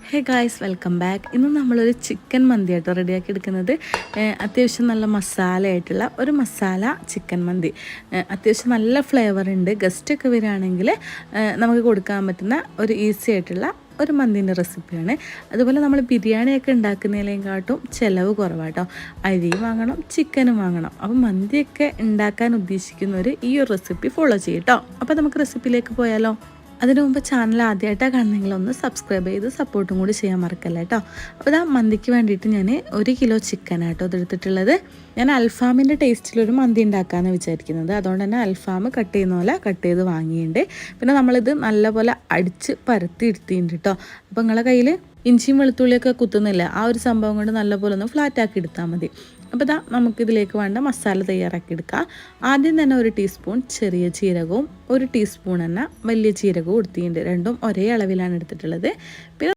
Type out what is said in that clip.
Hey guys, welcome back. ഇന്ന് നമ്മളൊരു chicken മന്തി ആയിട്ട് റെഡിയാക്കി എടുക്കുന്നത്. അത്യാവശ്യം നല്ല മസാലയായിട്ടുള്ള ഒരു മസാല ചിക്കൻ മന്തി. അത്യാവശ്യം നല്ല ഫ്ലേവർ ഉണ്ട്. ഗസ്റ്റൊക്കെ വരികയാണെങ്കിൽ നമുക്ക് കൊടുക്കാൻ പറ്റുന്ന ഒരു ഈസി ആയിട്ടുള്ള ഒരു മന്തിൻ്റെ റെസിപ്പിയാണ്. അതുപോലെ നമ്മൾ ബിരിയാണിയൊക്കെ ഉണ്ടാക്കുന്നതിനേക്കാട്ടും ചിലവ് കുറവാട്ടോ. അരി വാങ്ങണം, ചിക്കനും വാങ്ങണം. അപ്പോൾ മന്തിയൊക്കെ ഉണ്ടാക്കാൻ ഉദ്ദേശിക്കുന്നവർ ഈ ഒരു റെസിപ്പി ഫോളോ ചെയ്യട്ടോ. അപ്പോൾ നമുക്ക് റെസിപ്പിയിലേക്ക് പോയാലോ. അതിനു മുമ്പ് ചാനൽ ആദ്യമായിട്ടാണ് കാണുന്നെങ്കിൽ ഒന്ന് സബ്സ്ക്രൈബ് ചെയ്ത് സപ്പോർട്ടും കൂടി ചെയ്യാൻ മറക്കല്ല കേട്ടോ. അപ്പോൾ ഇതാ മന്തിക്ക് വേണ്ടിയിട്ട് ഞാൻ 1 കിലോ ചിക്കനാട്ടോ ഇതെടുത്തിട്ടുള്ളത്. ഞാൻ അൽഫാമിൻ്റെ ടേസ്റ്റിലൊരു മന്തി ഉണ്ടാക്കാമെന്ന് വിചാരിക്കുന്നത്. അതുകൊണ്ട് തന്നെ അൽഫാം കട്ട് ചെയ്യുന്ന പോലെ കട്ട് ചെയ്ത് വാങ്ങിയിട്ടുണ്ട്. പിന്നെ നമ്മളിത് നല്ലപോലെ അടിച്ച് പരത്തി എടുത്തിട്ടുണ്ട് കേട്ടോ. അപ്പോൾ നിങ്ങളുടെ കയ്യിൽ ഇഞ്ചിയും വെളുത്തുള്ളിയൊക്കെ കുത്തുന്നില്ല, ആ ഒരു സംഭവം കൊണ്ട് നല്ലപോലെ ഒന്ന് ഫ്ലാറ്റാക്കി എടുത്താൽ മതി. അപ്പോൾ ഇതാ നമുക്കിതിലേക്ക് വേണ്ട മസാല തയ്യാറാക്കി എടുക്കാം. ആദ്യം തന്നെ 1 ടീസ്പൂൺ ചെറിയ ജീരകവും 1 ടീസ്പൂൺ തന്നെ വലിയ ജീരകവും എടുത്തിട്ടുണ്ട്. രണ്ടും ഒരേ അളവിലാണ് എടുത്തിട്ടുള്ളത്. പിന്നെ